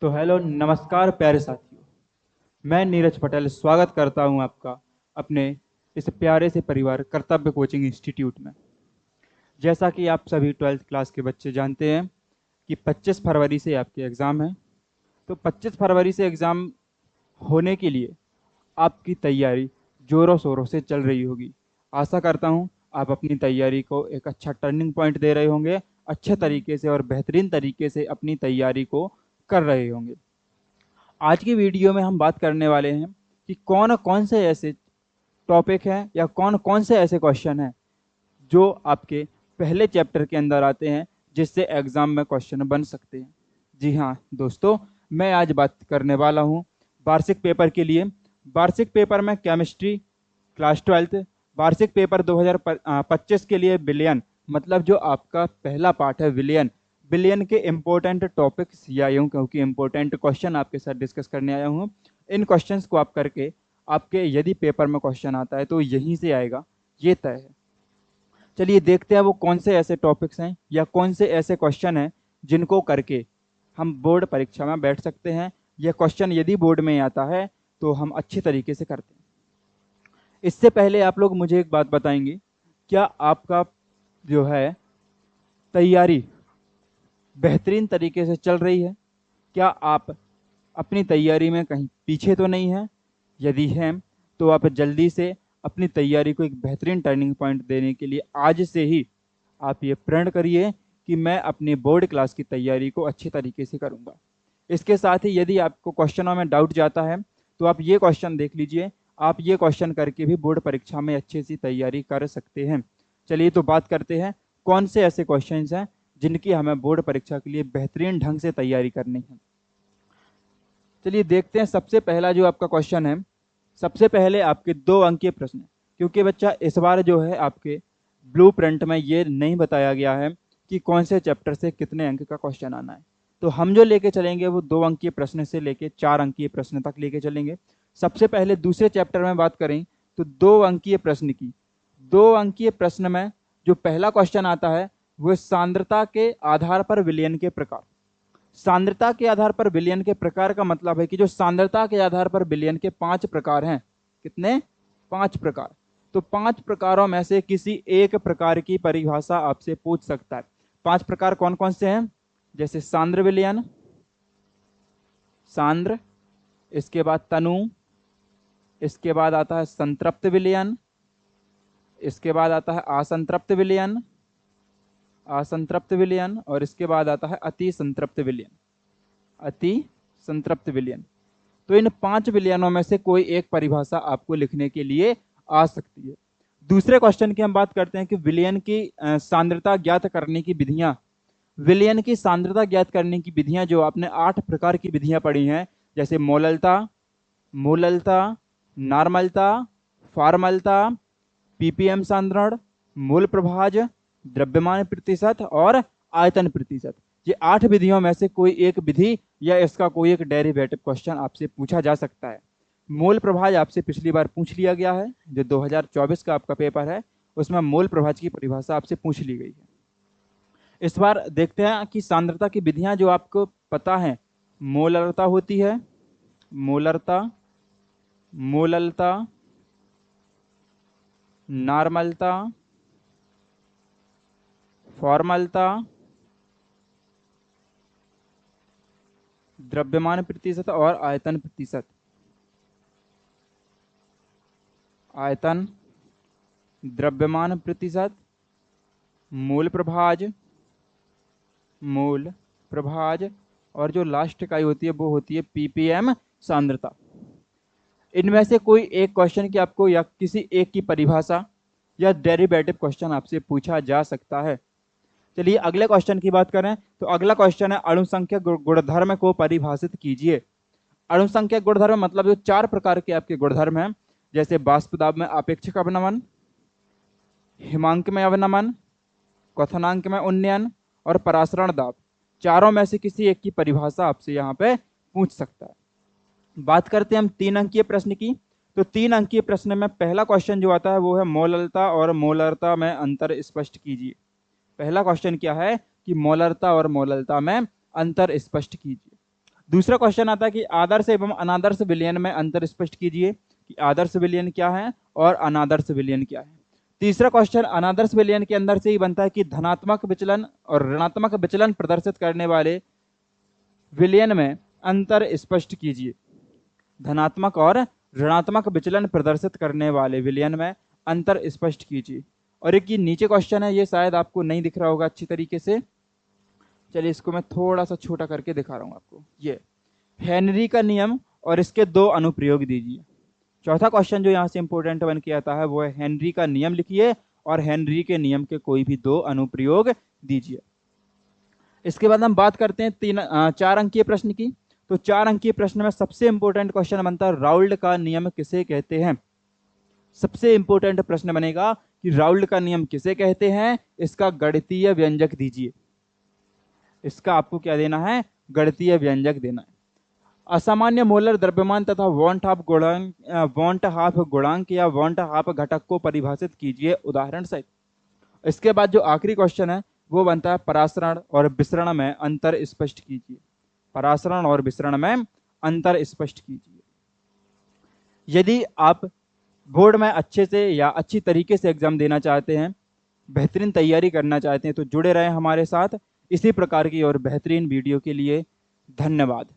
तो हेलो नमस्कार प्यारे साथियों। मैं नीरज पटेल स्वागत करता हूं आपका अपने इस प्यारे से परिवार कर्तव्य कोचिंग इंस्टीट्यूट में। जैसा कि आप सभी 12th क्लास के बच्चे जानते हैं कि 25 फरवरी से आपके एग्ज़ाम हैं। तो 25 फरवरी से एग्ज़ाम होने के लिए आपकी तैयारी ज़ोरों शोरों से चल रही होगी। आशा करता हूं आप अपनी तैयारी को एक अच्छा टर्निंग पॉइंट दे रहे होंगे, अच्छे तरीके से और बेहतरीन तरीके से अपनी तैयारी को कर रहे होंगे। आज की वीडियो में हम बात करने वाले हैं कि कौन कौन से ऐसे टॉपिक हैं या कौन कौन से ऐसे क्वेश्चन हैं जो आपके पहले चैप्टर के अंदर आते हैं, जिससे एग्जाम में क्वेश्चन बन सकते हैं। जी हाँ दोस्तों, मैं आज बात करने वाला हूँ वार्षिक पेपर के लिए। वार्षिक पेपर में केमिस्ट्री क्लास 12th वार्षिक पेपर 2025 के लिए विलयन, मतलब जो आपका पहला पार्ट है विलयन, विलयन के इम्पोर्टेंट टॉपिक्स या यूँ क्योंकि इम्पोर्टेंट क्वेश्चन आपके साथ डिस्कस करने आया हूँ। इन क्वेश्चंस को आप करके आपके यदि पेपर में क्वेश्चन आता है तो यहीं से आएगा, ये तय है। चलिए देखते हैं वो कौन से ऐसे टॉपिक्स हैं या कौन से ऐसे क्वेश्चन हैं जिनको करके हम बोर्ड परीक्षा में बैठ सकते हैं। यह क्वेश्चन यदि बोर्ड में आता है तो हम अच्छे तरीके से करते हैं। इससे पहले आप लोग मुझे एक बात बताएंगे, क्या आपका जो है तैयारी बेहतरीन तरीके से चल रही है? क्या आप अपनी तैयारी में कहीं पीछे तो नहीं हैं? यदि हैं तो आप जल्दी से अपनी तैयारी को एक बेहतरीन टर्निंग पॉइंट देने के लिए आज से ही आप ये प्रण करिए कि मैं अपनी बोर्ड क्लास की तैयारी को अच्छे तरीके से करूंगा। इसके साथ ही यदि आपको क्वेश्चनों में डाउट जाता है तो आप ये क्वेश्चन देख लीजिए, आप ये क्वेश्चन करके भी बोर्ड परीक्षा में अच्छी सी तैयारी कर सकते हैं। चलिए तो बात करते हैं कौन से ऐसे क्वेश्चन हैं जिनकी हमें बोर्ड परीक्षा के लिए बेहतरीन ढंग से तैयारी करनी है। चलिए देखते हैं सबसे पहला जो आपका क्वेश्चन है। सबसे पहले आपके 2 अंकीय प्रश्न, क्योंकि बच्चा इस बार जो है आपके ब्लूप्रिंट में ये नहीं बताया गया है कि कौन से चैप्टर से कितने अंक का क्वेश्चन आना है, तो हम जो लेके चलेंगे वो 2 अंकीय प्रश्न से लेके 4 अंकीय प्रश्न तक लेके चलेंगे। सबसे पहले दूसरे चैप्टर में बात करें तो 2 अंकीय प्रश्न की, 2 अंकीय प्रश्न में जो पहला क्वेश्चन आता है वो सांद्रता के आधार पर विलयन के प्रकार। सांद्रता के आधार पर विलयन के प्रकार का मतलब है कि जो सांद्रता के आधार पर विलयन के 5 प्रकार हैं। कितने? 5 प्रकार। तो 5 प्रकारों में से किसी एक प्रकार की परिभाषा आपसे पूछ सकता है। 5 प्रकार कौन कौन से हैं? जैसे सांद्र विलयन, सांद्र, इसके बाद तनु, इसके बाद आता है संतृप्त विलयन, इसके बाद आता है असंतृप्त विलयन, असंतृप्त विलयन, और इसके बाद आता है अति संतृप्त विलयन, अति संतृप्त विलयन। तो इन 5 विलयनों में से कोई एक परिभाषा आपको लिखने के लिए आ सकती है। दूसरे क्वेश्चन की हम बात करते हैं कि विलयन की सांद्रता ज्ञात करने की विधियां। विलयन की सांद्रता ज्ञात करने की विधियां जो आपने 8 प्रकार की विधियां पढ़ी हैं, जैसे मोललता, मूललता, नॉर्मलता, फॉर्मलता, पीपीएम सांद्रण, मूल प्रभाज, द्रव्यमान प्रतिशत और आयतन प्रतिशत। ये 8 विधियों में से कोई एक विधि या इसका कोई एक डेरिवेटिव क्वेश्चन आपसे पूछा जा सकता है। मूल प्रभाज आपसे पिछली बार पूछ लिया गया है, जो 2024 का आपका पेपर है उसमें मूल प्रभाज की परिभाषा आपसे पूछ ली गई है। इस बार देखते हैं कि सांद्रता की विधियां जो आपको पता है, मोलरता होती है, मोलरता, मोललता, नॉर्मलता, फॉर्मलता, द्रव्यमान प्रतिशत और आयतन प्रतिशत। आयतन, द्रव्यमान प्रतिशत, मूल प्रभाज, मूल प्रभाज, और जो लास्ट इकाई होती है वो होती है पीपीएम सांद्रता। इनमें से कोई एक क्वेश्चन की आपको या किसी एक की परिभाषा या डेरिवेटिव क्वेश्चन आपसे पूछा जा सकता है। चलिए अगले क्वेश्चन की बात करें तो अगला क्वेश्चन है अणुसंख्यक गुणधर्म को परिभाषित कीजिए। अणुसंख्यक गुणधर्म मतलब जो 4 प्रकार के आपके गुणधर्म हैं, जैसे बाष्प दाब में आपेक्षिक अवनमन, हिमांक में अवनमन, क्वथनांक में उन्नयन और परासरण दाब। चारों में से किसी एक की परिभाषा आपसे यहाँ पे पूछ सकता है। बात करते हैं हम 3 अंकीय प्रश्न की। तो 3 अंकीय प्रश्न में पहला क्वेश्चन जो आता है वो है मोललता और मोलरता में अंतर स्पष्ट कीजिए। पहला क्वेश्चन क्या है? कि मोलरता और मोललता में अंतर स्पष्ट कीजिए। दूसरा क्वेश्चन आता है कि आदर्श एवं अनादर्श विलयन में अंतर स्पष्ट कीजिए, कि आदर्श विलयन क्या है और अनादर्श विलयन क्या है। तीसरा क्वेश्चन अनादर्श विलयन के अंदर से ही बनता है कि धनात्मक विचलन और ऋणात्मक विचलन प्रदर्शित करने वाले विलयन में अंतर स्पष्ट कीजिए। धनात्मक और ऋणात्मक विचलन प्रदर्शित करने वाले विलयन में अंतर स्पष्ट कीजिए। और एक ये नीचे क्वेश्चन है, ये शायद आपको नहीं दिख रहा होगा अच्छी तरीके से, चलिए इसको मैं थोड़ा सा छोटा करके दिखा रहा हूं आपको। ये हेनरी का नियम और इसके दो अनुप्रयोग दीजिए। चौथा क्वेश्चन जो यहाँ से इंपॉर्टेंट बन के आता है वो है हेनरी का नियम लिखिए और हेनरी के नियम के कोई भी दो अनुप्रयोग दीजिए। इसके बाद हम बात करते हैं 4 अंकीय प्रश्न की। तो 4 अंकीय प्रश्न में सबसे इंपॉर्टेंट क्वेश्चन बनता है राउल्ट का नियम किसे कहते हैं। सबसे इंपॉर्टेंट प्रश्न बनेगा कि राउल्ट का नियम किसे कहते हैं, इसका गणितीय व्यंजक दीजिए। इसका आपको क्या देना है, गणितीय व्यंजक देना है। असामान्य मोलर द्रव्यमान तथा वॉन्ट हाफ गुणांक या वॉन्ट हाफ घटक को परिभाषित कीजिए उदाहरण सहित। इसके बाद जो आखिरी क्वेश्चन है वो बनता है परासरण और विसरण में अंतर स्पष्ट कीजिए। परासरण और विसरण में अंतर स्पष्ट कीजिए। यदि आप बोर्ड में अच्छे से या अच्छी तरीके से एग्जाम देना चाहते हैं, बेहतरीन तैयारी करना चाहते हैं, तो जुड़े रहें हमारे साथ इसी प्रकार की और बेहतरीन वीडियो के लिए। धन्यवाद।